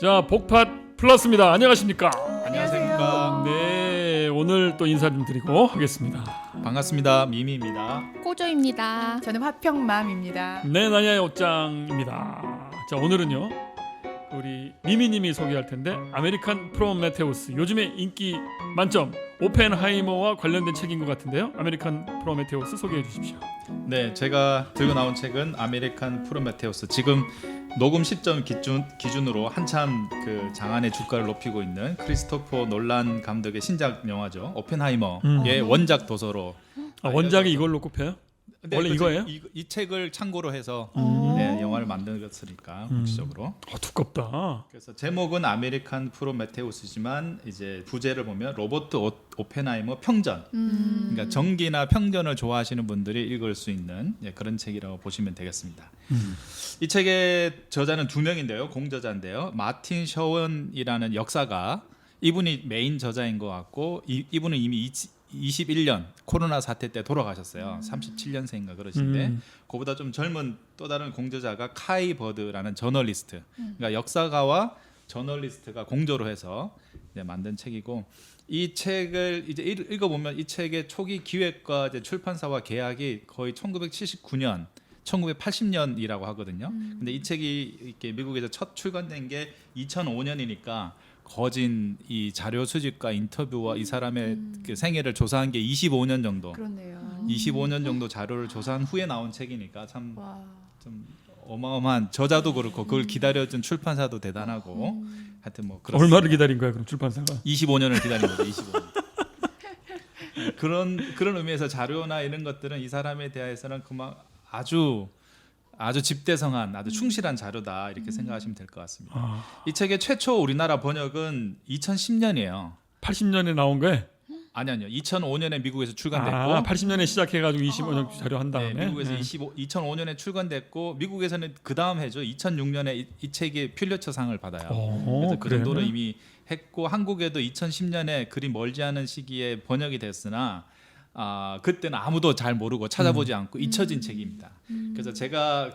자, 복팟 플러스입니다. 안녕하십니까? 안녕하십니까. 네, 오늘 또 인사 좀 드리고 하겠습니다. 반갑습니다. 미미입니다. 꼬조입니다. 저는 화평맘입니다. 네, 나냐의 옷장입니다. 자, 오늘은요 우리 미미님이 소개할 텐데 아메리칸 프로메테우스, 요즘에 인기 만점 오펜하이머와 관련된 책인 것 같은데요. 아메리칸 프로메테우스 소개해 주십시오. 네, 제가 들고 나온 책은 아메리칸 프로메테우스. 지금 녹음 시점 기준으로 한참 그 장안의 주가를 높이고 있는 크리스토퍼 놀란 감독의 신작 영화죠. 오펜하이머의 원작 도서로. 원작이 이걸로 꼽혀요? 네, 원래 그렇죠. 이거예요? 이 책을 참고로 해서 네, 영화를 만들었으니까 국시적으로. 두껍다. 그래서 제목은 아메리칸 프로메테우스지만 이제 부제를 보면 로버트 오펜하이머 평전. 그러니까 정기나 평전을 좋아하시는 분들이 읽을 수 있는 그런 책이라고 보시면 되겠습니다. 이 책의 저자는 두 명인데요, 공저자인데요. 마틴 셔원이라는 역사가, 이분이 메인 저자인 것 같고 이분은 이미 21년 코로나 사태 때 돌아가셨어요. 37년생인가 그러신데 그보다 좀 젊은 또 다른 공저자가 카이 버드라는 저널리스트, 그러니까 역사가와 저널리스트가 공조로 해서 만든 책이고, 이 책을 이제 읽어보면 이 책의 초기 기획과 이제 출판사와 계약이 거의 1979년 1980년이라고 하거든요. 근데 이 책이 이렇게 미국에서 첫 출간된 게 2005년이니까 거진 이 자료 수집과 인터뷰와 이 사람의 그 생애를 조사한 게 25년 정도. 그렇네요. 25년 정도 자료를 조사한 후에 나온 책이니까 참 와. 좀 어마어마한, 저자도 그렇고 그걸 기다려준 출판사도 대단하고 하여튼 뭐 그렇습니다. 얼마를 기다린 거야 그럼 출판사가? 25년을 기다린 거죠. 25년. 그런 의미에서 자료나 이런 것들은 이 사람에 대해서는 그만 아주 집대성한, 아주 충실한 자료다 이렇게 생각하시면 될 것 같습니다. 이 책의 최초 우리나라 번역은 2010년이에요. 80년에 나온 거에? 아니요. 2005년에 미국에서 출간됐고 80년에 시작해가지고 25년 자료 한 다음에 네, 미국에서 2005년에 출간됐고 미국에서는 그 다음 해죠. 2006년에 이 책이 퓰리처상을 받아요. 그래서 그 그래요? 정도는 이미 했고, 한국에도 2010년에 그리 멀지 않은 시기에 번역이 됐으나 그때는 아무도 잘 모르고 찾아보지 않고 잊혀진 책입니다. 그래서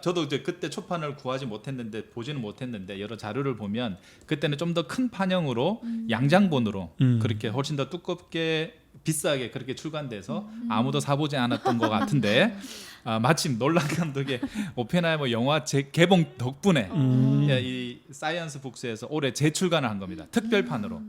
저도 이제 그때 초판을 구하지 못했는데, 보지는 못했는데 여러 자료를 보면 그때는 좀 더 큰 판형으로 양장본으로 그렇게 훨씬 더 두껍게 비싸게 그렇게 출간돼서 아무도 사보지 않았던 것 같은데 마침 놀란 감독의 오펜하이머 영화 개봉 덕분에 이 사이언스 북스에서 올해 재출간을 한 겁니다. 특별판으로.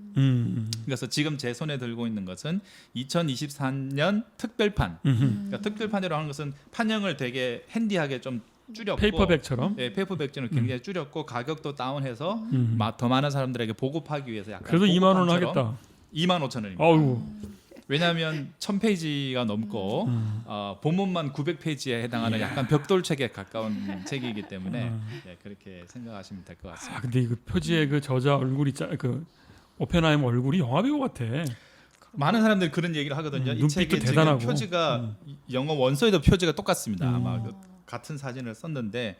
그래서 지금 제 손에 들고 있는 것은 2023년 특별판. 그러니까 특별판이라고 하는 것은 판형을 되게 핸디하게 좀 줄였고, 페이퍼백처럼? 네, 페이퍼백전을 굉장히 줄였고 가격도 다운해서 더 많은 사람들에게 보급하기 위해서 약간 그래도 2만 원 보급판처럼 하겠다. 25,000원입니다. 아우. 왜냐하면 1000페이지가 넘고 본문만 900페이지에 해당하는 약간 벽돌책에 가까운 책이기 때문에 그렇게 생각하시면 될 것 같습니다. 근데 그 표지에 그 저자 얼굴이 그 오펜하이머 얼굴이 영화 배우 같아. 많은 사람들이 그런 얘기를 하거든요. 이 눈빛도 책의 대단하고. 지금 표지가 영어 원서에도 표지가 똑같습니다. 아마 같은 사진을 썼는데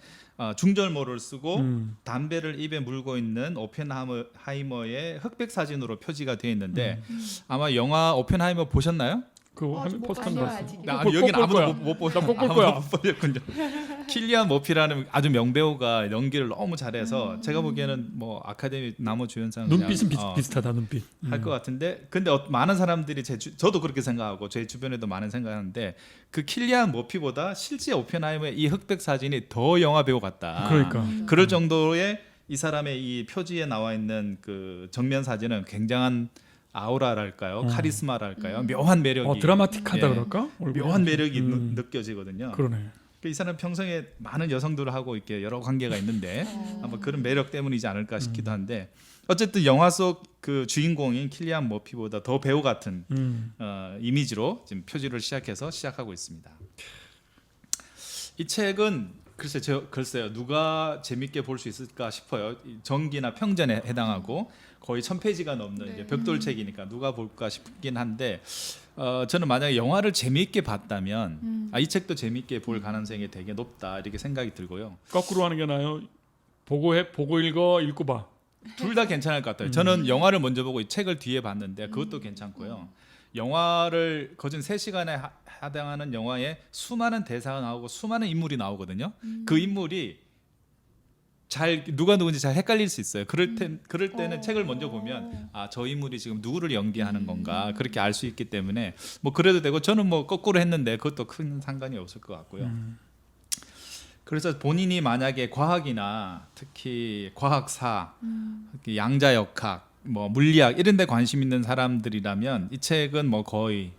중절모를 쓰고 담배를 입에 물고 있는 오펜하이머의 흑백 사진으로 표지가 되어 있는데 아마 영화 오펜하이머 보셨나요? 그 못 포스터 봤어요, 봤어. 아직. 여기는 아무도 못 보셨. 나꼭볼 거야. 못 보셨군요. 킬리안 머피라는 아주 명배우가 연기를 너무 잘해서 제가 보기에는 뭐 아카데미 남우주연상 눈빛은 비슷하다 눈빛. 할 것 같은데, 근데 많은 사람들이 저도 그렇게 생각하고 제 주변에도 많은 생각하는데 그 킬리안 머피보다 실제 오펜하이머의 이 흑백 사진이 더 영화 배우 같다. 그러니까. 그럴 정도의 이 사람의 이 표지에 나와 있는 그 정면 사진은 굉장한 아우라랄까요, 카리스마랄까요, 묘한 매력이 드라마틱하다 그럴까? 묘한 매력이 느껴지거든요. 그러네. 이 사람 평생에 많은 여성들하고 이렇게 여러 관계가 있는데 아마 그런 매력 때문이지 않을까 싶기도 한데, 어쨌든 영화 속 그 주인공인 킬리안 머피보다 더 배우 같은 이미지로 지금 표지를 시작하고 있습니다. 이 책은 글쎄요 누가 재밌게 볼 수 있을까 싶어요. 정기나 평전에 해당하고 거의 1000페이지가 넘는 이제 벽돌책이니까 누가 볼까 싶긴 한데 저는 만약에 영화를 재미있게 봤다면 이 책도 재미있게 볼 가능성이 되게 높다 이렇게 생각이 들고요. 거꾸로 하는 게 나아요. 보고 읽어, 읽고 봐. 둘 다 괜찮을 것 같아요. 저는 영화를 먼저 보고 이 책을 뒤에 봤는데 그것도 괜찮고요. 영화를 거진 3시간에 해당하는 영화에 수많은 대사가 나오고 수많은 인물이 나오거든요. 그 인물이 잘 누가 누군지 잘 헷갈릴 수 있어요. 그럴 때는 책을 먼저 보면 저 인물이 지금 누구를 연기하는 건가 그렇게 알 수 있기 때문에 뭐 그래도 되고 저는 뭐 거꾸로 했는데 그것도 큰 상관이 없을 것 같고요. 그래서 본인이 만약에 과학이나 특히 과학사, 양자역학, 뭐 물리학 이런 데 관심 있는 사람들이라면 이 책은 뭐 거의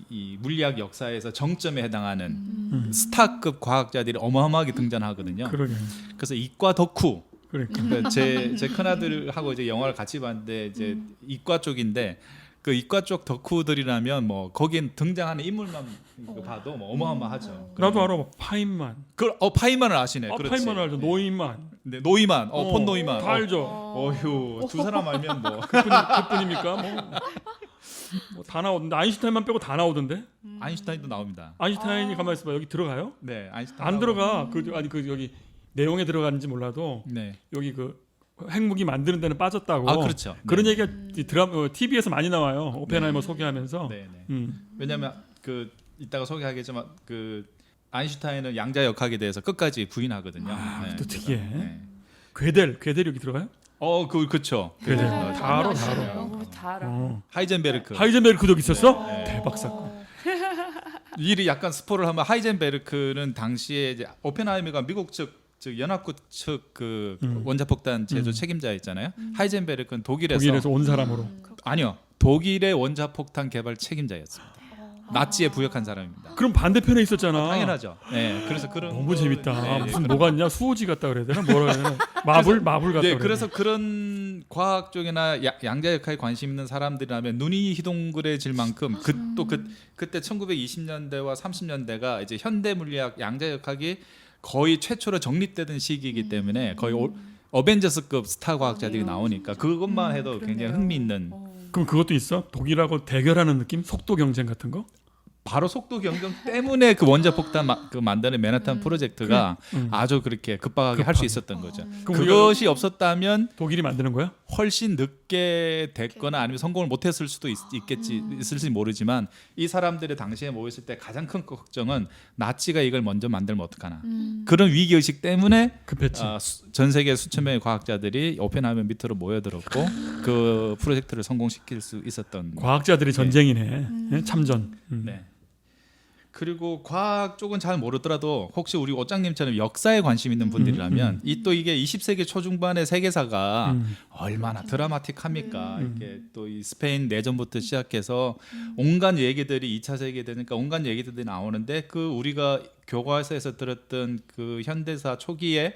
이 물리학 역사에서 정점에 해당하는 스타급 과학자들이 어마어마하게 등장하거든요. 그러게. 그래서 이과 덕후. 그러니까. 제 큰아들하고 이제 영화를 같이 봤는데 이제 이과 쪽인데 그 이과 쪽 덕후들이라면 뭐 거긴 등장하는 인물만 봐도 뭐 어마어마하죠. 나도 알아. 파인만. 파이만을 아시네. 그렇지. 파인만을 알죠. 네. 노이만. 네, 노이만. 폰 노이만. 다 알죠. 어휴, 두 사람 알면 뭐 그뿐입니까? 뭐 다 나오던데 아인슈타인만 빼고 다 나오던데. 아인슈타인도 나옵니다. 아인슈타인이 가만 있어봐. 여기 들어가요? 네, 아인슈타인 안 나오고. 들어가. 여기 내용에 들어가는지 몰라도 네. 여기 그 핵무기 만드는 데는 빠졌다고. 아, 그렇죠. 그런 네. 얘기가 TV에서 많이 나와요. 오펜하이머 소개하면서. 네, 네. 왜냐면 그 이따가 소개하겠지만 그 아인슈타인은 양자역학에 대해서 끝까지 부인하거든요. 네, 또 그래서, 특이해. 네. 괴델 여기 들어가요? 그렇죠. 괴델. 네, 다 알아. 다 알아. 하이젠베르크. 하이젠베르크도 있었어? 네. 대박 사건. 일이 약간 스포를 하면 하이젠베르크는 당시에 이제 오펜하이머가 미국 즉 연합국 측 그 원자폭탄 제조 책임자였잖아요. 하이젠베르크는 독일에서 온 사람으로. 아니요. 독일의 원자폭탄 개발 책임자였습니다. 나치에 부역한 사람입니다. 그럼 반대편에 있었잖아. 당연하죠. 네, 그래서 그런 너무 재밌다. 네, 무슨 뭐 같냐? 수호지 같다 그래야 되나? 뭐라 해야 되나? 마블 같다. 네, 그래야 그래서 그런 과학 쪽이나 양자역학에 관심 있는 사람들이라면 눈이 희동그레질 만큼 그때 1920년대와 30년대가 이제 현대 물리학 양자역학이 거의 최초로 정립되던 시기이기 때문에 거의 어벤져스급 스타 과학자들이 나오니까 그것만 해도 굉장히 흥미있는. 그럼 그것도 있어? 독일하고 대결하는 느낌? 속도 경쟁 같은 거? 바로 속도 경쟁 때문에 그 원자폭탄 만드는 맨하탄 프로젝트가 아주 그렇게 급박하게 할 수 있었던 거죠. 그럼 그것이 없었다면 독일이 만드는 거야? 훨씬 늦게 됐거나 아니면 성공을 못했을 수도 있을지 모르지만 이 사람들이 당시에 모였을 때 가장 큰 걱정은 나치가 이걸 먼저 만들면 어떡하나. 그런 위기의식 때문에 급했지. 전 세계 수천 명의 과학자들이 오펜하이머 밑으로 모여들었고 그 프로젝트를 성공시킬 수 있었던. 과학자들이 전쟁이네. 네? 참전. 네. 그리고 과학 쪽은 잘 모르더라도 혹시 우리 오장님처럼 역사에 관심 있는 분들이라면 이게 20세기 초중반의 세계사가 얼마나 드라마틱합니까? 이렇게 또 이 스페인 내전부터 시작해서 온갖 얘기들이 2차 세계대니까 온갖 얘기들이 나오는데 그 우리가 교과서에서 들었던 그 현대사 초기에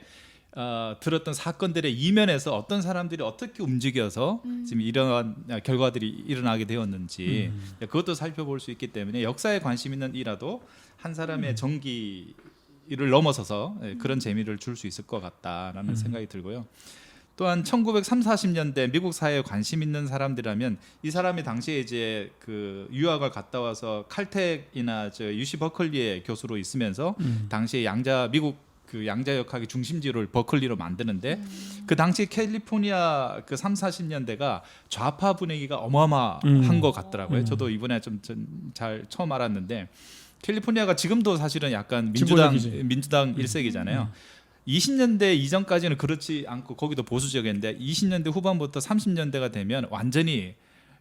들었던 사건들의 이면에서 어떤 사람들이 어떻게 움직여서 지금 이러한 결과들이 일어나게 되었는지 그것도 살펴볼 수 있기 때문에 역사에 관심 있는 이라도 한 사람의 정기를 넘어서서 그런 재미를 줄 수 있을 것 같다라는 생각이 들고요. 또한 1930, 40년대 미국 사회에 관심 있는 사람들이라면 이 사람이 당시에 이제 그 유학을 갔다 와서 칼텍이나 UC 버클리의 교수로 있으면서 당시에 미국 그 양자역학의 중심지를 버클리로 만드는데 그 당시 캘리포니아 그 3, 40년대가 좌파 분위기가 어마어마한 것 같더라고요. 저도 이번에 좀 잘 처음 알았는데 캘리포니아가 지금도 사실은 약간 민주당 일색이잖아요. 20년대 이전까지는 그렇지 않고 거기도 보수 지역인데 20년대 후반부터 30년대가 되면 완전히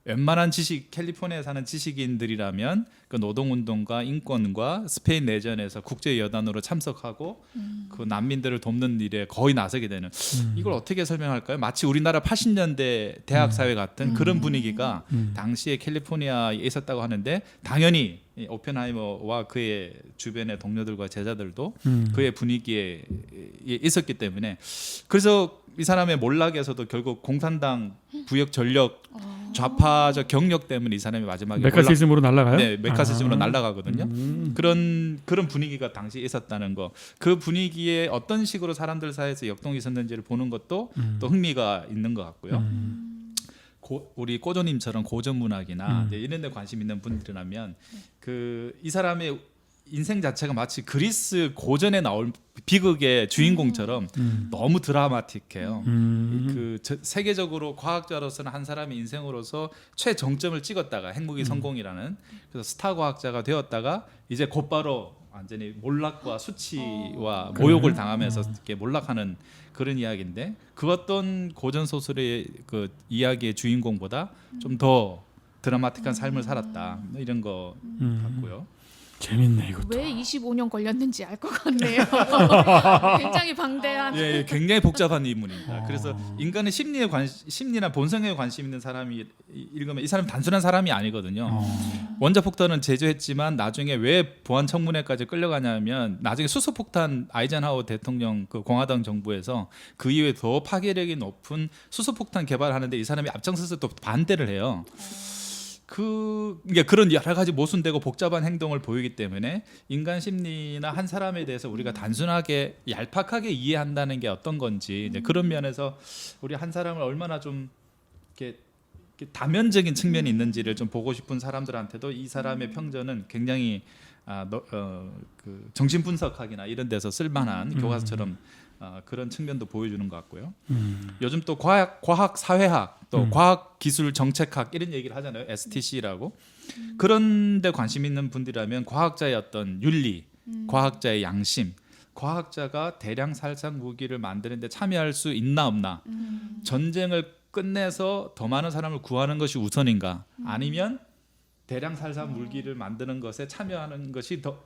웬만한 캘리포니아에 사는 지식인들이라면 그 노동운동과 인권과 스페인 내전에서 국제여단으로 참석하고 그 난민들을 돕는 일에 거의 나서게 되는 이걸 어떻게 설명할까요? 마치 우리나라 80년대 대학사회 같은 그런 분위기가 당시에 캘리포니아에 있었다고 하는데 당연히 오펜하이머와 그의 주변의 동료들과 제자들도 그의 분위기에 있었기 때문에 그래서 이 사람의 몰락에서도 결국 공산당 부역 전력 좌파적 경력 때문에 이 사람이 마지막에 메카시즘으로 날아가요? 네, 메카시즘으로 날아가거든요. 그런 분위기가 당시에 있었다는 거. 그 분위기에 어떤 식으로 사람들 사이에서 역동이 있었는지를 보는 것도 또 흥미가 있는 것 같고요. 우리 꼬조님처럼 고전 문학이나 이런 데 관심 있는 분들이라면 이 사람의 인생 자체가 마치 그리스 고전에 나올 비극의 주인공처럼 너무 드라마틱해요. 세계적으로 과학자로서는 한 사람의 인생으로서 최정점을 찍었다가 핵무기 성공이라는 그래서 스타 과학자가 되었다가 이제 곧바로 완전히 몰락과 수치와 모욕을 당하면서 이렇게 몰락하는 그런 이야기인데 그 어떤 고전 소설의 그 이야기의 주인공보다 좀 더 드라마틱한 삶을 살았다 이런 거 같고요. 재밌네 이것도. 왜 25년 걸렸는지 알 것 같네요. 굉장히 방대한. 예, 굉장히 복잡한 인물입니다. 그래서 인간의 심리나 본성에 관심 있는 사람이 읽으면 이 사람 단순한 사람이 아니거든요. 원자폭탄은 제조했지만 나중에 왜 보안청문회까지 끌려가냐면 나중에 수소폭탄 아이젠하워 대통령 그 공화당 정부에서 그 이후에 더 파괴력이 높은 수소폭탄 개발하는데 이 사람이 앞장서서 또 반대를 해요. 그런 여러 가지 모순되고 복잡한 행동을 보이기 때문에 인간 심리나 한 사람에 대해서 우리가 단순하게 얄팍하게 이해한다는 게 어떤 건지 이제 그런 면에서 우리 한 사람을 얼마나 좀 이렇게 다면적인 측면이 있는지를 좀 보고 싶은 사람들한테도 이 사람의 평전은 굉장히 그 정신 분석학이나 이런 데서 쓸만한 교과서처럼 그런 측면도 보여주는 것 같고요. 요즘 또 과학 사회학 또 과학 기술 정책학 이런 얘기를 하잖아요. STC라고. 그런데 관심 있는 분들이라면 과학자의 어떤 윤리, 과학자의 양심, 과학자가 대량 살상 무기를 만드는데 참여할 수 있나 없나, 전쟁을 끝내서 더 많은 사람을 구하는 것이 우선인가, 아니면 대량 살상 무기를 만드는 것에 참여하는 것이 더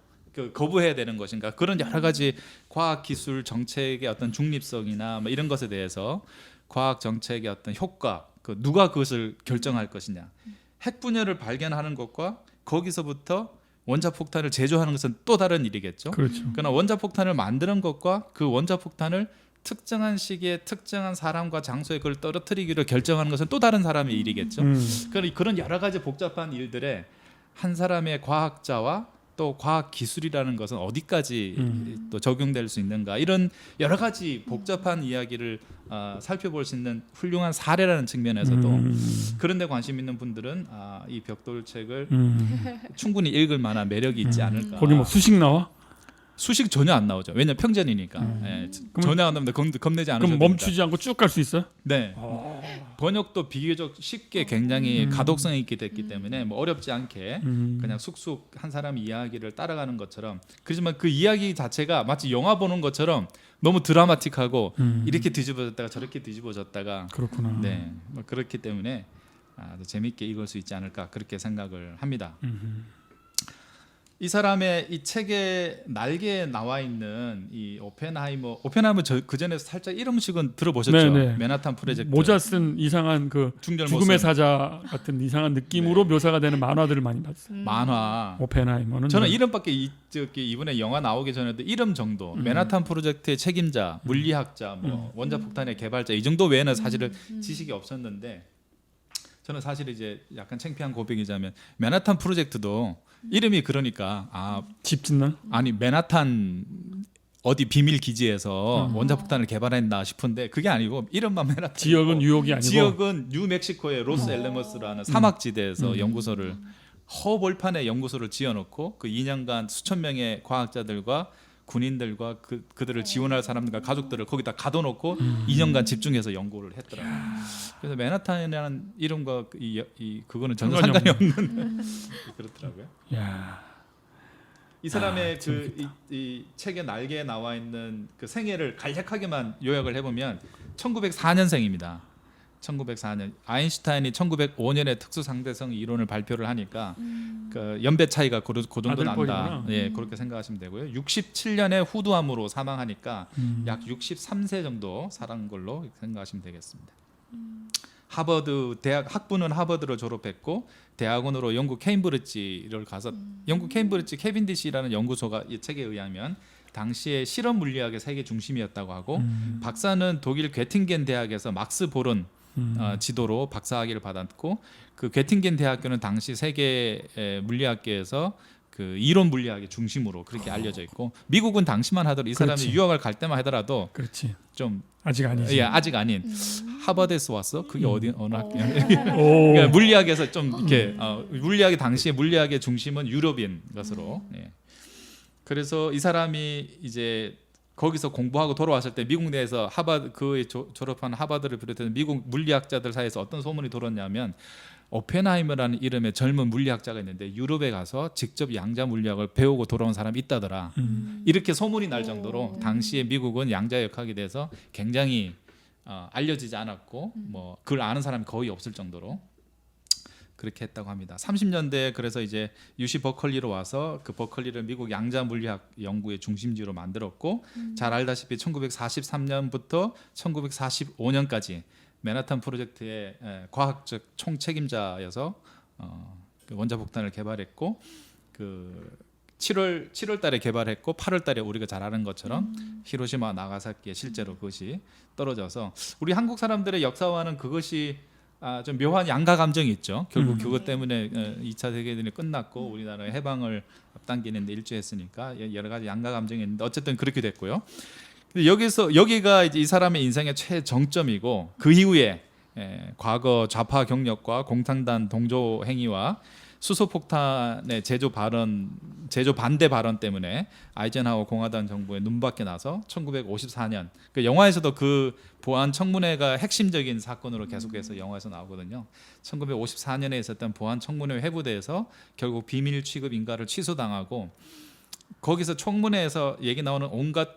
거부해야 되는 것인가, 그런 여러 가지 과학 기술 정책의 어떤 중립성이나 뭐 이런 것에 대해서 과학 정책의 어떤 효과, 누가 그것을 결정할 것이냐, 핵 분열을 발견하는 것과 거기서부터 원자폭탄을 제조하는 것은 또 다른 일이겠죠. 그렇죠. 그러나 원자폭탄을 만드는 것과 그 원자폭탄을 특정한 시기에 특정한 사람과 장소에 그걸 떨어뜨리기로 결정하는 것은 또 다른 사람의 일이겠죠. 그런 여러 가지 복잡한 일들에 한 사람의 과학자와 또 과학 기술이라는 것은 어디까지 또 적용될 수 있는가, 이런 여러 가지 복잡한 이야기를 살펴볼 수 있는 훌륭한 사례라는 측면에서도 그런 데 관심 있는 분들은 이 벽돌책을 충분히 읽을 만한 매력이 있지 않을까. 거기 뭐 수식 나와? 수식 전혀 안 나오죠. 왜냐면 평전이니까. 예, 전혀 안 나오는데 겁내지 않으셔도 그럼 멈추지 않고 쭉 갈 수 있어요? 네. 번역도 비교적 쉽게 굉장히 가독성이 있게 됐기 때문에 뭐 어렵지 않게 그냥 쑥쑥 한 사람의 이야기를 따라가는 것처럼, 그렇지만 그 이야기 자체가 마치 영화 보는 것처럼 너무 드라마틱하고 이렇게 뒤집어졌다가 저렇게 뒤집어졌다가 그렇구나. 네, 뭐 그렇기 때문에 재밌게 읽을 수 있지 않을까 그렇게 생각을 합니다. 이 사람의 이 책의 날개에 나와 있는 이 오펜하이머 그 전에 살짝 이름씩은 들어보셨죠? 네네. 맨하탄 프로젝트. 모자 쓴 이상한 그 중절 죽음의 모습. 사자 같은 이상한 느낌으로 묘사가 되는 만화들을 많이 봤어요. 만화. 오펜하이머는 저는 이름밖에 이번에 영화 나오기 전에도 이름 정도, 맨하탄 프로젝트의 책임자, 물리학자, 뭐 원자폭탄의 개발자 이 정도 외에는 사실은 지식이 없었는데, 저는 사실 이제 약간 창피한 고백이자면 맨하탄 프로젝트도 이름이 그러니까 집 짓나? 아니 맨하탄 어디 비밀 기지에서 원자폭탄을 개발했나 싶은데 그게 아니고 이름만 맨하탄. 지역은 뉴욕이 아니고 지역은 뉴멕시코의 로스 엘레모스라는 사막지대에서 연구소를 허벌판에 연구소를 지어놓고 그 2년간 수천 명의 과학자들과 군인들과 그들을 지원할 사람들과 가족들을 거기다 가둬놓고 2년간 집중해서 연구를 했더라고요. 그래서 맨하탄이라는 이름과 그거는 전혀 상관이 없는 그렇더라고요. 야. 이 사람의 이 책의 날개에 나와 있는 그 생애를 간략하게만 요약을 해보면 1904년생입니다. 1904년 아인슈타인이 1905년에 특수상대성 이론을 발표를 하니까 그 연배 차이가 그 정도 난다. 아들뻘이구나. 예, 그렇게 생각하시면 되고요. 67년에 후두암으로 사망하니까 약 63세 정도 살은 걸로 생각하시면 되겠습니다. 하버드 대학 학부는 하버드로 졸업했고 대학원으로 영국 케임브리지를 가서 영국 케임브리지 캐빈디시라는 연구소가 이 책에 의하면 당시에 실험 물리학의 세계 중심이었다고 하고 박사는 독일 괴팅겐 대학에서 막스 보른 지도로 박사학위를 받았고, 그 괴팅겐 대학교는 당시 세계 물리학계에서 그 이론 물리학의 중심으로 그렇게 알려져 있고, 미국은 당시만 하더라도 이 사람이 그렇지. 유학을 갈 때만 하더라도 그렇지. 좀 아직 아니지. 예, 아직 아닌 하버드에서 왔어? 그게 어느 학교야? 오. 그러니까 물리학에서 좀 이렇게 물리학의 당시에 물리학의 중심은 유럽인 것으로. 예. 그래서 이 사람이 이제 거기서 공부하고 돌아왔을 때 미국 내에서 하버드 졸업한 하버드를 비롯해서 미국 물리학자들 사이에서 어떤 소문이 돌았냐면 오펜하이머라는 이름의 젊은 물리학자가 있는데 유럽에 가서 직접 양자 물리학을 배우고 돌아온 사람이 있다더라. 이렇게 소문이 날 정도로 당시에 미국은 양자역학에 대해서 굉장히 알려지지 않았고 뭐 그걸 아는 사람이 거의 없을 정도로 그렇게 했다고 합니다. 30년대에 그래서 이제 UC 버클리로 와서 그 버클리를 미국 양자 물리학 연구의 중심지로 만들었고 잘 알다시피 1943년부터 1945년까지 맨하탄 프로젝트의 과학적 총책임자여서 그 원자폭탄을 개발했고 그 7월 달에 개발했고 8월 달에 우리가 잘 아는 것처럼 히로시마 나가사키에 실제로 그것이 떨어져서 우리 한국 사람들의 역사와는 그것이 좀 묘한 양가 감정이 있죠. 결국 그것 때문에 2차 세계대전이 끝났고 우리나라의 해방을 앞당기는 데 일조했으니까 여러 가지 양가 감정이 있는데 어쨌든 그렇게 됐고요. 근데 여기가 이제 이 사람의 인생의 최정점이고 그 이후에 과거 좌파 경력과 공산당 동조 행위와 수소폭탄의 제조 반대 발언 때문에 아이젠하워 공화당 정부에 눈밖에 나서 1954년 그 영화에서도 그 보안 청문회가 핵심적인 사건으로 계속해서 영화에서 나오거든요. 1954년에 있었던 보안 청문회 회부돼서 결국 비밀 취급 인가를 취소당하고 거기서 청문회에서 얘기 나오는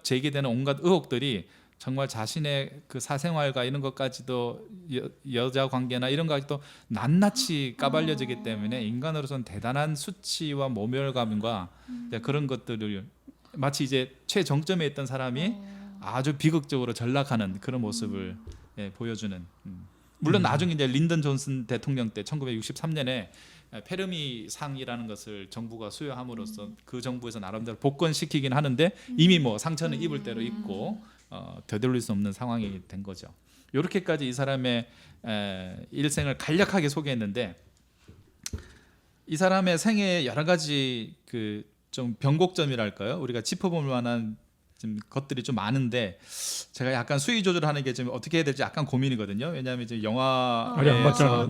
제기되는 온갖 의혹들이 정말 자신의 그 사생활과 이런 것까지도 여자 관계나 이런 것까지도 낱낱이 까발려지기 때문에 인간으로서는 대단한 수치와 모멸감과 그런 것들을 마치 이제 최정점에 있던 사람이 아주 비극적으로 전락하는 그런 모습을 보여주는. 물론 나중에 이제 린던 존슨 대통령 때 1963년에 페르미 상이라는 것을 정부가 수여함으로써 그 정부에서 나름대로 복권시키긴 하는데 이미 뭐 상처는 입을 대로 입고 되돌릴 수 없는 상황이 된 거죠. 이렇게까지 이 사람의 일생을 간략하게 소개했는데 이 사람의 생애에 여러 가지 그 좀 변곡점이랄까요? 우리가 짚어볼 만한 좀 것들이 좀 많은데 제가 약간 수위 조절하는 게 좀 어떻게 해야 될지 약간 고민이거든요. 왜냐하면 이제 아직 안 영화에서 봤잖아.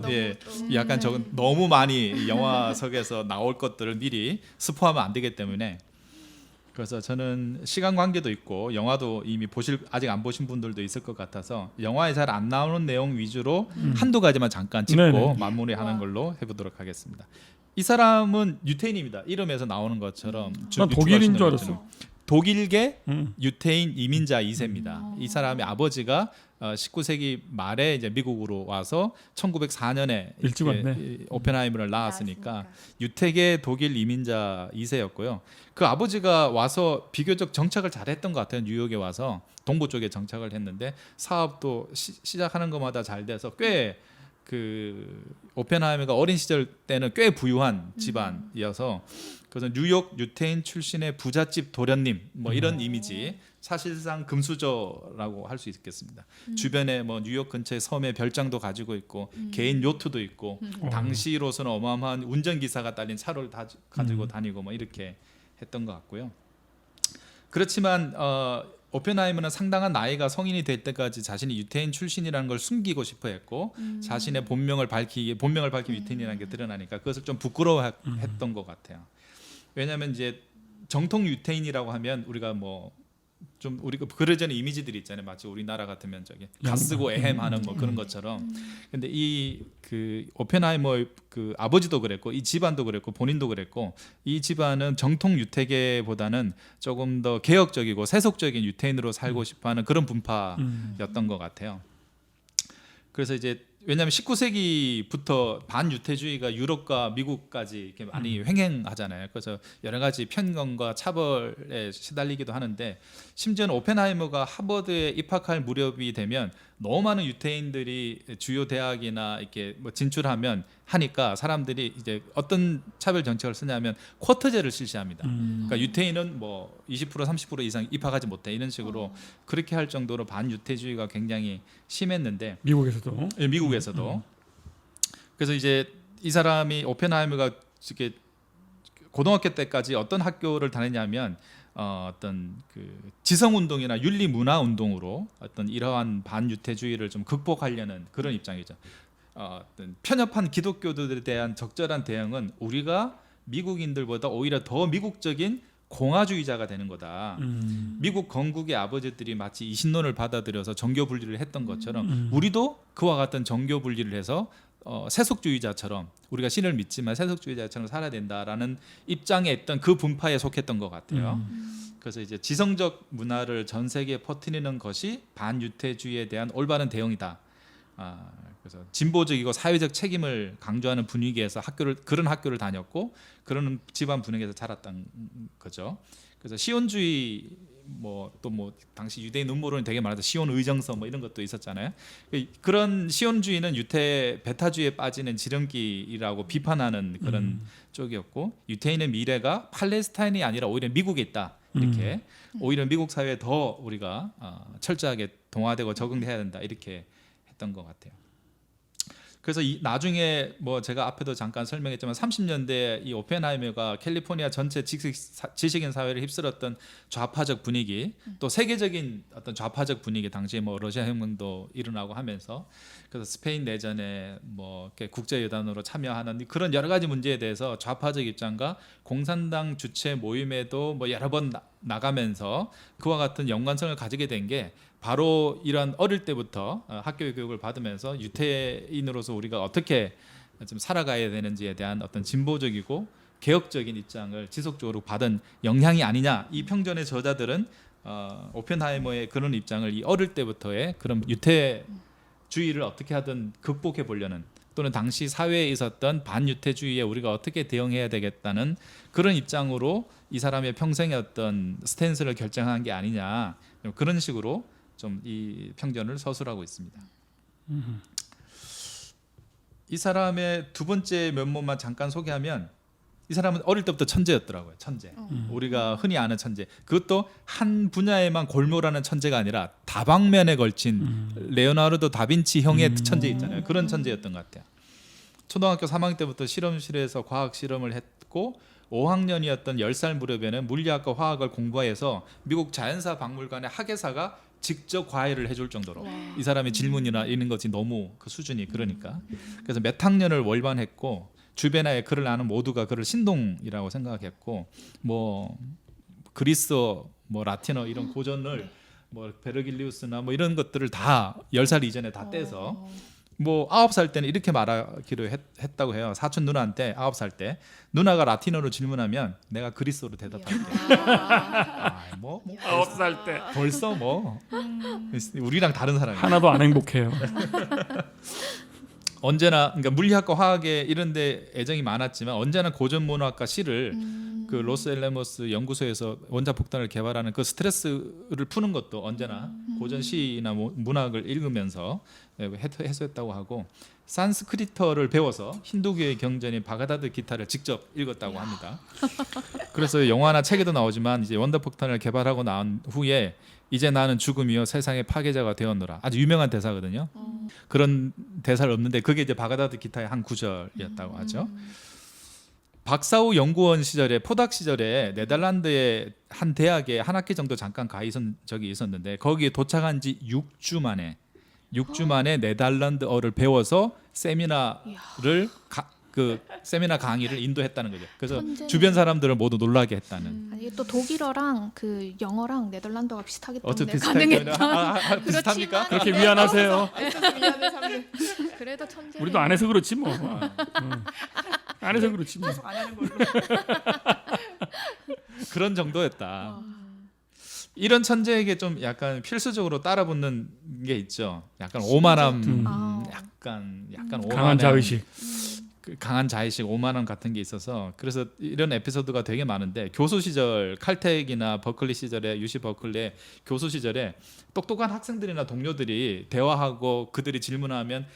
약간 저건 너무 많이 영화석에서 나올 것들을 미리 스포하면 안 되기 때문에 그래서 저는 시간 관계도 있고 영화도 이미 아직 안 보신 분들도 있을 것 같아서 영화에 잘 안 나오는 내용 위주로 한두 가지만 잠깐 짚고 네네. 마무리하는 걸로 해보도록 하겠습니다. 이 사람은 유태인입니다. 이름에서 나오는 것처럼 난 독일인 줄 알았어. 독일계 유태인 이민자 2세입니다. 이 사람의 아버지가 19세기 말에 이제 미국으로 와서 1904년에 일찍 왔네. 오펜하이머를 낳았으니까 유태계 독일 이민자 2세였고요. 그 아버지가 와서 비교적 정착을 잘했던 것 같아요. 뉴욕에 와서 동부 쪽에 정착을 했는데 사업도 시작하는 것마다 잘 돼서 꽤 그 오펜하이머가 어린 시절 때는 꽤 부유한 집안이어서 그래서 뉴욕 유태인 출신의 부잣집 도련님 뭐 이런 이미지 사실상 금수저라고 할 수 있겠습니다. 주변에 뭐 뉴욕 근처에 섬에 별장도 가지고 있고 개인 요트도 있고 당시로서는 어마어마한 운전기사가 딸린 차를 다 가지고 다니고 뭐 이렇게 했던 것 같고요. 그렇지만 오펜하이머는 상당한 나이가 성인이 될 때까지 자신이 유태인 출신이라는 걸 숨기고 싶어했고 자신의 본명을 밝히기 유태인이라는 게 드러나니까 그것을 좀 부끄러워했던 것 같아요. 왜냐하면 이제 정통 유태인이라고 하면 우리가 뭐 좀 우리가 그러자는 이미지들이 있잖아요. 마치 우리나라 같으면 저기 갓쓰고 애헴하는 뭐 그런 것처럼. 근데 이 그 오펜하이머 그 아버지도 그랬고 이 집안도 그랬고 본인도 그랬고 이 집안은 정통 유태계보다는 조금 더 개혁적이고 세속적인 유태인으로 살고 싶어하는 그런 분파였던 것 같아요. 그래서 이제 왜냐하면 19세기부터 반유태주의가 유럽과 미국까지 이렇게 많이 횡행하잖아요. 그래서 여러 가지 편견과 차별에 시달리기도 하는데 심지어는 오펜하이머가 하버드에 입학할 무렵이 되면 너무 많은 유태인들이 주요 대학이나 이렇게 뭐 진출하면 하니까 사람들이 이제 어떤 차별 정책을 쓰냐면 쿼터제를 실시합니다. 그러니까 유태인은 뭐 20% 30% 이상 입학하지 못해 이런 식으로 그렇게 할 정도로 반유태주의가 굉장히 심했는데 미국에서도. 예, 미국에서도. 그래서 이제 이 사람이 오펜하이머가 이렇게 고등학교 때까지 어떤 학교를 다녔냐면 어떤 그 지성 운동이나 윤리 문화 운동으로 어떤 이러한 반유태주의를 좀 극복하려는 그런 입장이죠. 어떤 편협한 기독교들에 대한 적절한 대응은 우리가 미국인들보다 오히려 더 미국적인 공화주의자가 되는 거다. 미국 건국의 아버지들이 마치 이신론을 받아들여서 정교 분리를 했던 것처럼 우리도 그와 같은 정교 분리를 해서 세속주의자처럼 우리가 신을 믿지만 세속주의자처럼 살아야 된다라는 입장에 있던 그 분파에 속했던 것 같아요. 그래서 이제 지성적 문화를 전 세계에 퍼뜨리는 것이 반유태주의에 대한 올바른 대응이다. 그래서 진보적이고 사회적 책임을 강조하는 분위기에서 그런 학교를 다녔고 그런 집안 분위기에서 자랐던 거죠. 그래서 시온주의 또 당시 유대인 음모론이 되게 많아서 시온 의정서 이런 것도 있었잖아요. 그런 시온주의는 유태 베타주의에 빠지는 지름길이라고 비판하는 그런 쪽이었고 유태인의 미래가 팔레스타인이 아니라 오히려 미국에 있다. 이렇게 오히려 미국 사회에 더 우리가 철저하게 동화되고 적응해야 된다. 이렇게 했던 것 같아요. 그래서 나중에 제가 앞에도 잠깐 설명했지만 30년대 이 오펜하이머가 캘리포니아 전체 지식인 사회를 휩쓸었던 좌파적 분위기, 또 세계적인 어떤 좌파적 분위기, 당시에 러시아 혁명도 일어나고 하면서 그래서 스페인 내전에 이렇게 국제 여단으로 참여하는 그런 여러 가지 문제에 대해서 좌파적 입장과 공산당 주최 모임에도 여러 번 나가면서 그와 같은 연관성을 가지게 된 게 바로 이런 어릴 때부터 학교 교육을 받으면서 유태인으로서 우리가 어떻게 좀 살아가야 되는지에 대한 어떤 진보적이고 개혁적인 입장을 지속적으로 받은 영향이 아니냐. 이 평전의 저자들은 오펜하이머의 그런 입장을 이 어릴 때부터의 그런 유태주의를 어떻게 하든 극복해 보려는 또는 당시 사회에 있었던 반유태주의에 우리가 어떻게 대응해야 되겠다는 그런 입장으로 이 사람의 평생의 어떤 스탠스를 결정한 게 아니냐. 그런 식으로 좀 이 평전을 서술하고 있습니다. 이 사람의 두 번째 면모만 잠깐 소개하면 이 사람은 어릴 때부터 천재였더라고요. 천재. 우리가 흔히 아는 천재. 그것도 한 분야에만 골몰하는 천재가 아니라 다방면에 걸친 레오나르도 다빈치 형의 천재 있잖아요. 그런 천재였던 것 같아요. 초등학교 3학년 때부터 실험실에서 과학 실험을 했고 5학년이었던 10살 무렵에는 물리학과 화학을 공부해서 미국 자연사 박물관의 학예사가 직접 과외를 해줄 정도로 이 사람의 질문이나 이런 것이 너무 그 수준이 그러니까 그래서 몇 학년을 월반했고 주변에 그를 아는 모두가 그를 신동이라고 생각했고 그리스어 라틴어 이런 고전을 베르길리우스나 이런 것들을 다 10살 이전에 다 떼서 9살 때는 이렇게 말하기로 했다고 해요. 사촌 누나한테 9살 때 누나가 라틴어로 질문하면 내가 그리스어로 대답할게. 9살 때 벌써 우리랑 다른 사람이야. 하나도 안 행복해요. 언제나 그러니까 물리학과 화학에 이런데 애정이 많았지만 언제나 고전문학과 시를 그 로스엘레모스 연구소에서 원자폭탄을 개발하는 그 스트레스를 푸는 것도 언제나 고전 시나 문학을 읽으면서 해소했다고 하고 산스크리트어를 배워서 힌두교의 경전인 바가다드 기타를 직접 읽었다고 합니다. 그래서 영화나 책에도 나오지만 이제 원자폭탄을 개발하고 나온 후에 이제 나는 죽음이요 세상의 파괴자가 되었노라. 아주 유명한 대사거든요. 그런 대사를 없는데 그게 이제 바가다드 기타의 한 구절이었다고 하죠. 박사후 연구원 시절에 포닥 시절에 네덜란드의 한 대학에 한 학기 정도 잠깐 가 있은 적이 있었는데 거기에 도착한 지 6주 만에 네덜란드어를 배워서 세미나를 세미나 강의를 인도했다는 거죠. 그래서 천재. 주변 사람들을 모두 놀라게 했다는. 아니 또 독일어랑 그 영어랑 네덜란드어가 비슷하기 때문에 어떻게 가능했던. 비슷합니까? 그렇게 미안하세요. 그래도 천재. 우리도 안 해서 그렇지 뭐. 안 해서 그렇지 뭐. 계속 안 하는 걸로. 그런 정도였다. 이런 천재에게 좀 약간 필수적으로 따라붙는 게 있죠. 약간 오만함, 약간 오만함, 강한 자의식. 강한 자의식, 오만함 같은 게 있어서 그래서 이런 에피소드가 되게 많은데 교수 시절 칼텍이나 버클리 시절에 UC 버클리의 교수 시절에 똑똑한 학생들이나 동료들이 대화하고 그들이 질문하면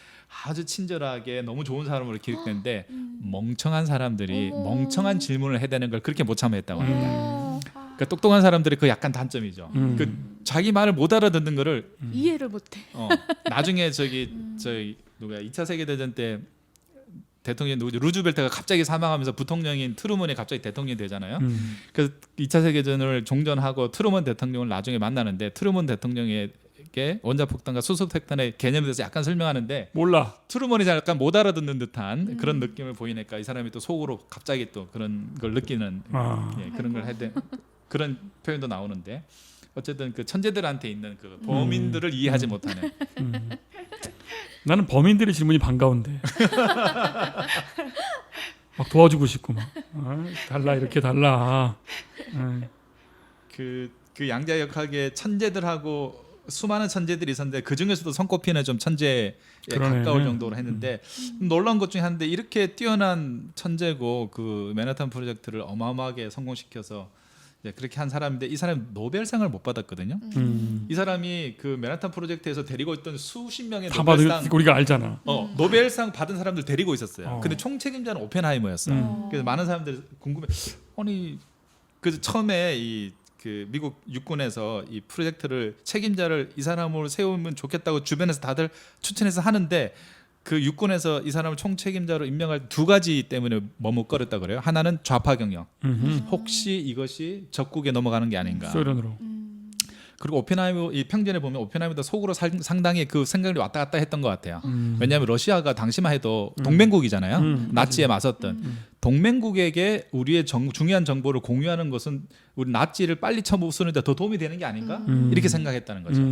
아주 친절하게 너무 좋은 사람으로 기억되는데 멍청한 사람들이 멍청한 질문을 해대는 걸 그렇게 못 참아했다고 합니다. 그러니까 똑똑한 사람들의 그 약간 단점이죠. 그 자기 말을 못 알아듣는 거를 이해를 못해. 나중에 저희 누가 2차 세계 대전 때 대통령 루즈벨트가 갑자기 사망하면서 부통령인 트루먼이 갑자기 대통령이 되잖아요. 그래서 2차 세계대전을 종전하고 트루먼 대통령을 나중에 만나는데 트루먼 대통령에게 원자폭탄과 수소폭탄의 개념에 대해서 약간 설명하는데 몰라. 트루먼이 약간 못 알아듣는 듯한 그런 느낌을 보이니까 이 사람이 또 속으로 갑자기 또 그런 걸 느끼는 그런 걸 해대 그런 표현도 나오는데 어쨌든 그 천재들한테 있는 그 범인들을 이해하지 못하는 나는 범인들의 질문이 반가운데 막 도와주고 싶고 막 달라 이렇게 달라. 그 양자역학의 천재들하고 수많은 천재들이 있었는데 그 중에서도 손꼽히는 좀 천재에 그러네. 가까울 정도로 했는데 놀라운 것 중에 하나인데 이렇게 뛰어난 천재고 그 맨하탄 프로젝트를 어마어마하게 성공시켜서 그렇게 한 사람인데 이 사람이 노벨상을 못 받았거든요. 이 사람이 그 맨하탄 프로젝트에서 데리고 있던 수십 명의 다 받은 노벨상 우리가 알잖아. 노벨상 받은 사람들 데리고 있었어요. 어. 근데 총책임자는 오펜하이머였어요. 그래서 많은 사람들이 궁금해. 아니 그래서 처음에 그 미국 육군에서 이 프로젝트를 책임자를 이 사람으로 세우면 좋겠다고 주변에서 다들 추천해서 하는데 그 육군에서 이 사람을 총책임자로 임명할 두 가지 때문에 머뭇거렸다 그래요. 하나는 좌파 경영. 혹시 이것이 적국에 넘어가는 게 아닌가. 소련으로. 그리고 오펜하이머 이 평전에 보면 오펜하이머도 속으로 상당히 그 생각이 왔다 갔다 했던 것 같아요. 왜냐하면 러시아가 당시만 해도 동맹국이잖아요. 나치에 맞섰던 동맹국에게 우리의 중요한 정보를 공유하는 것은 우리 나치를 빨리 쳐부수는데 더 도움이 되는 게 아닌가 이렇게 생각했다는 거죠.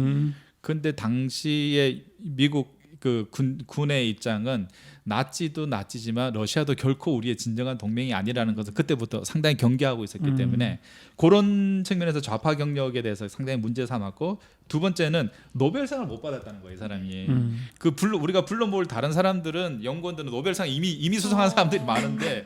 그런데 당시에 미국 그 군의 입장은 나치도 나치지만 러시아도 결코 우리의 진정한 동맹이 아니라는 것을 그때부터 상당히 경계하고 있었기 때문에 그런 측면에서 좌파 경력에 대해서 상당히 문제 삼았고 두 번째는 노벨상을 못 받았다는 거예요, 이 사람이. 우리가 불러 모을 다른 사람들은 연구원들은 노벨상 이미 수상한 사람들이 많은데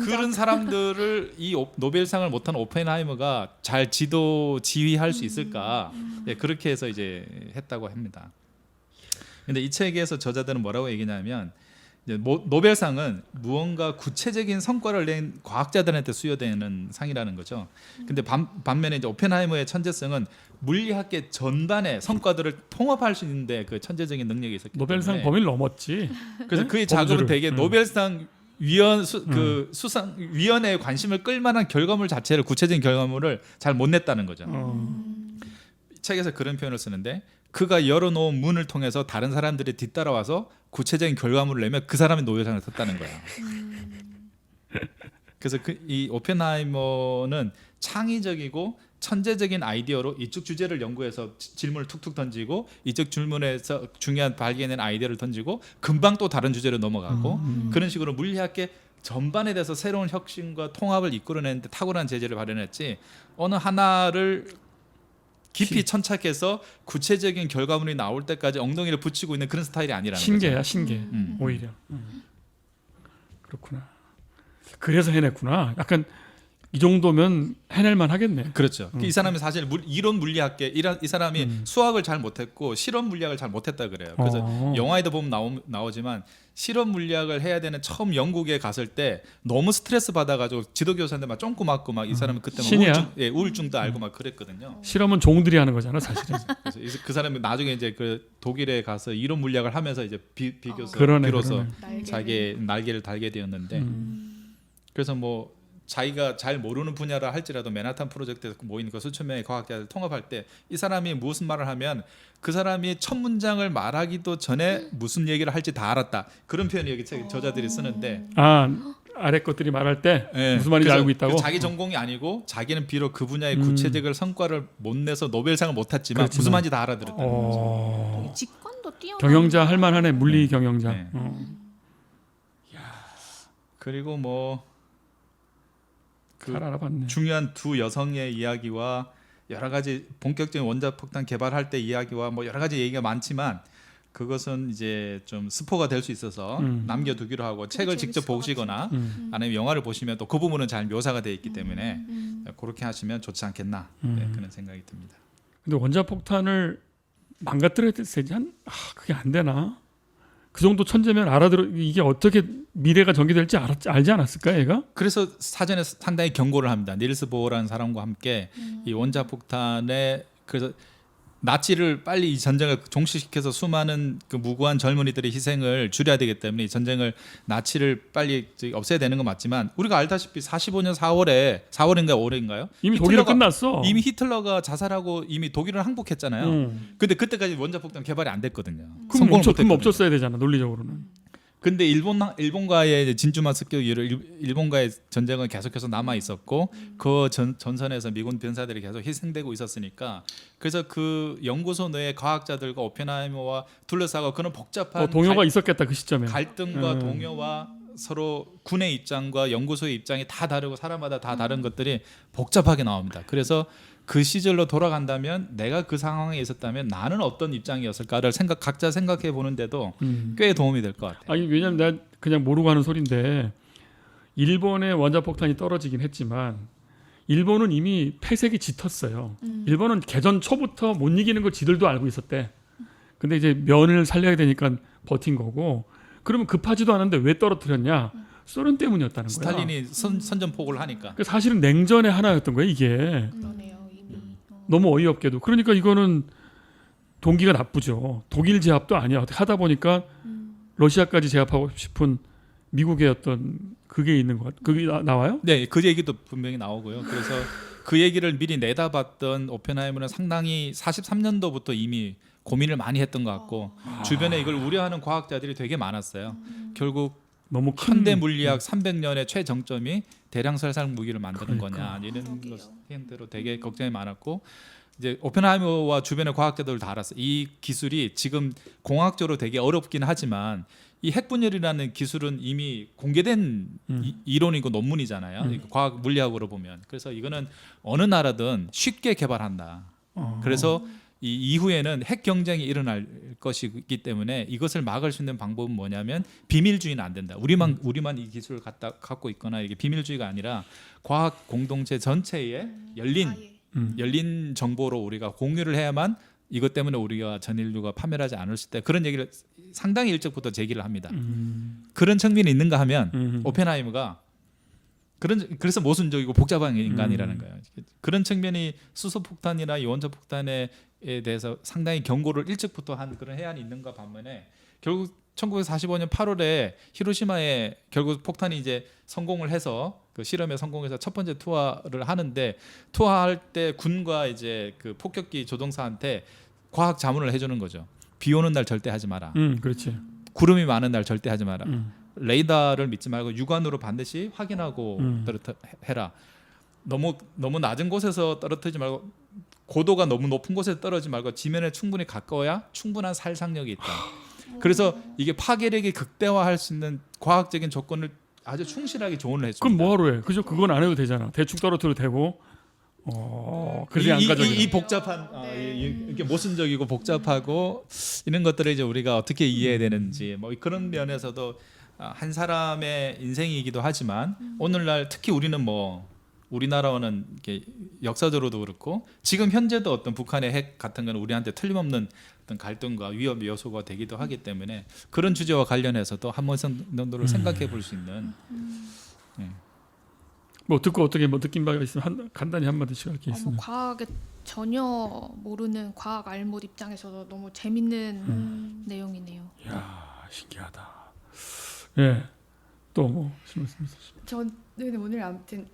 그런 사람들을 이 노벨상을 못한 오펜하이머가 잘 지휘할 수 있을까? 그렇게 해서 이제 했다고 합니다. 근데 이 책에서 저자들은 뭐라고 얘기냐면 노벨상은 무언가 구체적인 성과를 낸 과학자들한테 수여되는 상이라는 거죠. 근데 반면에 이제 오펜하이머의 천재성은 물리학계 전반의 성과들을 통합할 수 있는데 그 천재적인 능력이 있었기 때문에 노벨상 범위를 넘었지. 그래서 네? 그의 작업은 범주를. 되게 노벨상 수상위원회의 관심을 끌만한 결과물 자체를 구체적인 결과물을 잘 못 냈다는 거죠. 책에서 그런 표현을 쓰는데 그가 열어놓은 문을 통해서 다른 사람들이 뒤따라와서 구체적인 결과물을 내면 그 사람이 노벨상을 탔다는 거야. 그래서 이 오펜하이머는 창의적이고 천재적인 아이디어로 이쪽 주제를 연구해서 질문을 툭툭 던지고 이쪽 질문에서 중요한 발견된 아이디어를 던지고 금방 또 다른 주제로 넘어가고 그런 식으로 물리학계 전반에 대해서 새로운 혁신과 통합을 이끌어내는데 탁월한 재질을 발현했지 어느 하나를 깊이 천착해서 구체적인 결과물이 나올 때까지 엉덩이를 붙이고 있는 그런 스타일이 아니라는 신기야, 거죠. 신기해. 오히려. 그렇구나. 그래서 해냈구나. 약간 이 정도면 해낼만 하겠네. 그렇죠. 이 사람이 사실 이론 물리학계 이 사람이 수학을 잘 못했고 실험 물리학을 잘 못했다 그래요. 그래서 영화에도 보면 나오지만 실험 물리학을 해야 되는 처음 영국에 갔을 때 너무 스트레스 받아가지고 지도교사한테 막 쫑고 맞고 막 이 사람은 그때 막 우울증도 알고 막 그랬거든요. 실험은 종들이 하는 거잖아, 사실은. 그래서 그 사람이 나중에 이제 그 독일에 가서 이론 물리학을 하면서 이제 비교서 그러네, 비로소 그러네. 자기의 날개를 달게 되었는데 그래서 뭐 자기가 잘 모르는 분야라 할지라도 맨하탄 프로젝트에서 모인 그 수천 명의 과학자들 통합할 때 이 사람이 무슨 말을 하면 그 사람이 첫 문장을 말하기도 전에 무슨 얘기를 할지 다 알았다. 그런 표현을 여기 저자들이 쓰는데 아래 것들이 말할 때 네, 무슨 말인지 알고 있다고. 자기 전공이 아니고 자기는 비록 그 분야의 구체적인 성과를 못 내서 노벨상을 못 탔지만 그렇지만. 무슨 말인지 다 알아들었다는 거죠. 직관도 뛰어. 경영자 할 만하네, 물리 경영자. 네. 그리고 뭐 잘 알아봤네. 중요한 두 여성의 이야기와 여러 가지 본격적인 원자폭탄 개발할 때 이야기와 뭐 여러 가지 얘기가 많지만 그것은 이제 좀 스포가 될 수 있어서 남겨두기로 하고 책을 직접 보시거나 아니면 영화를 보시면 또 그 부분은 잘 묘사가 되어 있기 때문에 그렇게 하시면 좋지 않겠나 그런 생각이 듭니다. 근데 원자폭탄을 망가뜨려야 되지 그게 안 되나? 그 정도 천재면 이게 어떻게 미래가 전개될지 알지 않았을까, 얘가? 그래서 사전에 상당히 경고를 합니다. 닐스 보어라는 사람과 함께 이 원자폭탄에 그래서 나치를 빨리 이 전쟁을 종식시켜서 수많은 그 무고한 젊은이들의 희생을 줄여야 되기 때문에 이 전쟁을 나치를 빨리 없애야 되는 건 맞지만 우리가 알다시피 45년 4월인가 5월인가요? 이미 독일은 끝났어. 이미 히틀러가 자살하고 이미 독일을 항복했잖아요. 근데 그때까지 원자폭탄 개발이 안 됐거든요. 그럼 멈췄어야 되잖아, 논리적으로는. 근데 일본과의 이제 진주만 습격 이후로 일본과의 전쟁은 계속해서 남아 있었고 그 전선에서 미군 병사들이 계속 희생되고 있었으니까 그래서 그 연구소 내의 과학자들과 오펜하이머와 둘러싸고 그런 복잡한 동요가 있었겠다 그 시점에. 갈등과 동요와 서로 군의 입장과 연구소의 입장이 다 다르고 사람마다 다 다른 것들이 복잡하게 나옵니다. 그래서 그 시절로 돌아간다면 내가 그 상황에 있었다면 나는 어떤 입장이었을까를 각자 생각해 보는데도 꽤 도움이 될 것 같아요. 아니 왜냐면 내가 그냥 모르고 하는 소린데 일본의 원자폭탄이 떨어지긴 했지만 일본은 이미 패색이 짙었어요. 일본은 개전 초부터 못 이기는 걸 지들도 알고 있었대. 근데 이제 면을 살려야 되니까 버틴 거고 그러면 급하지도 않은데 왜 떨어뜨렸냐? 소련 때문이었다는 거야. 스탈린이 선전포고를 하니까. 그러니까 사실은 냉전의 하나였던 거야 이게. 그러네요. 이미. 너무 어이없게도. 그러니까 이거는 동기가 나쁘죠. 독일 제압도 아니야. 하다 보니까 러시아까지 제압하고 싶은 미국의 어떤 그게 있는 것 같아요. 그게 나와요? 네, 그 얘기도 분명히 나오고요. 그래서 그 얘기를 미리 내다봤던 오펜하이머는 상당히 43년도부터 이미 고민을 많이 했던 것 같고 주변에 이걸 우려하는 과학자들이 되게 많았어요. 결국 너무 큰 현대 물리학 300년의 최정점이 대량 살상 무기를 만드는 그러니까. 거냐 이런 그러게요. 행태로 되게 걱정이 많았고 이제 오펜하이머와 주변의 과학자들 다 알았어요. 이 기술이 지금 공학적으로 되게 어렵긴 하지만 이 핵분열이라는 기술은 이미 공개된 이론이고 논문이잖아요. 이거 과학 물리학으로 보면. 그래서 이거는 어느 나라든 쉽게 개발한다. 그래서 이 이후에는 핵 경쟁이 일어날 것이기 때문에 이것을 막을 수 있는 방법은 뭐냐면 비밀주의는 안 된다. 우리만 이 기술을 갖고 있거나 이게 비밀주의가 아니라 과학 공동체 전체에 열린 정보로 우리가 공유를 해야만 이것 때문에 우리가 전 인류가 파멸하지 않을 수 있다. 그런 얘기를 상당히 일찍부터 제기를 합니다. 그런 측면이 있는가 하면 오펜하이머가 그래서 모순적이고 복잡한 인간이라는 거예요. 그런 측면이 수소폭탄이나 원자폭탄에 대해서 상당히 경고를 일찍부터 한 그런 해안이 있는가 반면에 결국 1945년 8월에 히로시마에 결국 폭탄이 이제 성공을 해서 그 실험에 성공해서 첫 번째 투하를 하는데 투하할 때 군과 이제 그 폭격기 조종사한테 과학 자문을 해주는 거죠. 비 오는 날 절대 하지 마라. 그렇지. 구름이 많은 날 절대 하지 마라. 레이더를 믿지 말고 육안으로 반드시 확인하고 해라. 너무 낮은 곳에서 떨어뜨리지 말고 고도가 너무 높은 곳에 떨어지지 말고 지면에 충분히 가까워야 충분한 살상력이 있다. 그래서 이게 파괴력이 극대화할 수 있는 과학적인 조건을 아주 충실하게 조언을 해줍니다. 그럼 뭐하러 해? 그죠? 그건 안 해도 되잖아. 대충 떨어뜨려도 되고. 그게 안가적이다. 이 복잡한 이게 모순적이고 복잡하고 이런 것들을 이제 우리가 어떻게 이해해야 되는지 뭐 그런 면에서도 한 사람의 인생이기도 하지만 오늘날 특히 우리나라는 이렇게 역사적으로도 그렇고 지금 현재도 어떤 북한의 핵 같은 건 우리한테 틀림없는 어떤 갈등과 위협 요소가 되기도 하기 때문에 그런 주제와 관련해서도 한 번 정도를 생각해 볼 수 있는. 뭐 듣고 어떻게 뭐 느낀 바가 있으면 간단히 한마디씩 할게 있으면. 과학에 전혀 모르는 과학 알못 입장에서도 너무 재밌는 내용이네요. 이야 신기하다. 예. 또 뭐 말씀 있으시죠? 저는 오늘 아무튼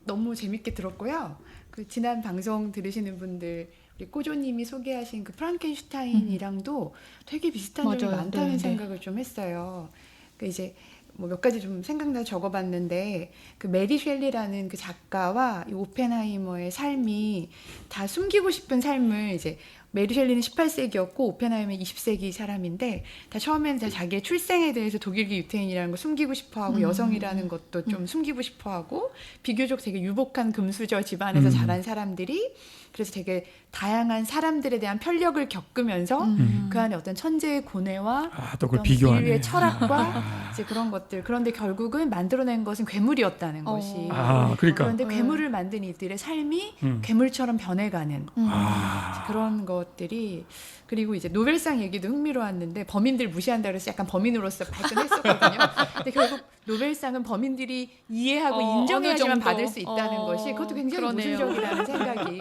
너무 재밌게 들었고요. 그 지난 방송 들으시는 분들 우리 꼬조님이 소개하신 그 프랑켄슈타인이랑도 되게 비슷한 점이 맞아요. 많다는 네, 생각을 좀 했어요. 그 이제 뭐 몇 가지 좀 생각나 적어봤는데 그 메리 셸리라는 그 작가와 이 오펜하이머의 삶이 다 숨기고 싶은 삶을 이제 메리 셸리는 18세기였고 오펜하이머는 20세기 사람인데 다 처음에는 다 자기의 출생에 대해서 독일계 유태인이라는 걸 숨기고 싶어하고 여성이라는 것도 좀 숨기고 싶어하고 비교적 되게 유복한 금수저 집안에서 자란 사람들이 그래서 되게 다양한 사람들에 대한 편력을 겪으면서 그 안에 어떤 천재의 고뇌와 또 그걸 어떤 비교하네. 인류의 철학과 이제 그런 것들 그런데 결국은 만들어낸 것은 괴물이었다는 것이 그러니까. 그런데 괴물을 만든 이들의 삶이 괴물처럼 변해가는 그런 것들이 그리고 이제 노벨상 얘기도 흥미로웠는데 범인들 무시한다 그래서 약간 범인으로서 발전했었거든요. 근데 결국 노벨상은 범인들이 이해하고 인정해야지만 어느 정도. 받을 수 있다는 것이 그것도 굉장히 그러네요. 모순적이라는 생각이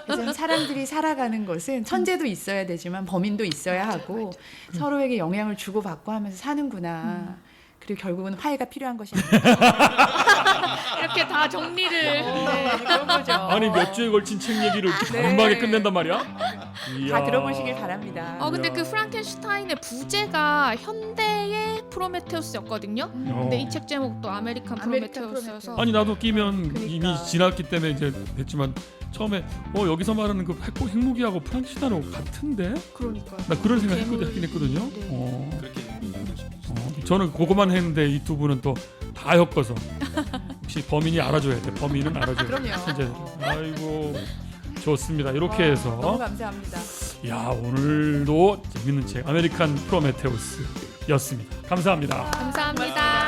그래서 사람들이 살아가는 것은 천재도 있어야 되지만 범인도 있어야 하고 서로에게 영향을 주고받고 하면서 사는구나. 그리고 결국은 화해가 필요한 것이 아닌가. 이렇게 다 정리를 네, 그런 거죠. 아니 몇 주에 걸친 책 얘기를 이렇게 단박에 끝낸단 말이야? 다 들어보시길 바랍니다. 근데 이야. 그 프랑켄슈타인의 부제가 현대의 프로메테우스였거든요. 근데 이 책 제목도 아메리칸 프로메테우스여서 아니 나도 끼면 그러니까. 이미 지났기 때문에 이제 됐지만 처음에 여기서 말하는 그 핵무기하고 프랑켄슈타인하고 같은데 그러니까요. 나 그런 생각 괴물. 하긴 했거든요. 네. 그렇게 저는 그거만 했는데 이 두 분은 또 다 엮어서 혹시 범인이 알아줘야 돼. 범인은 알아줘야 돼. 그럼요. 천재들. 아이고 좋습니다. 이렇게 너무 해서 감사합니다. 야 오늘도 재밌는 책 아메리칸 프로메테우스였습니다. 감사합니다. 감사합니다.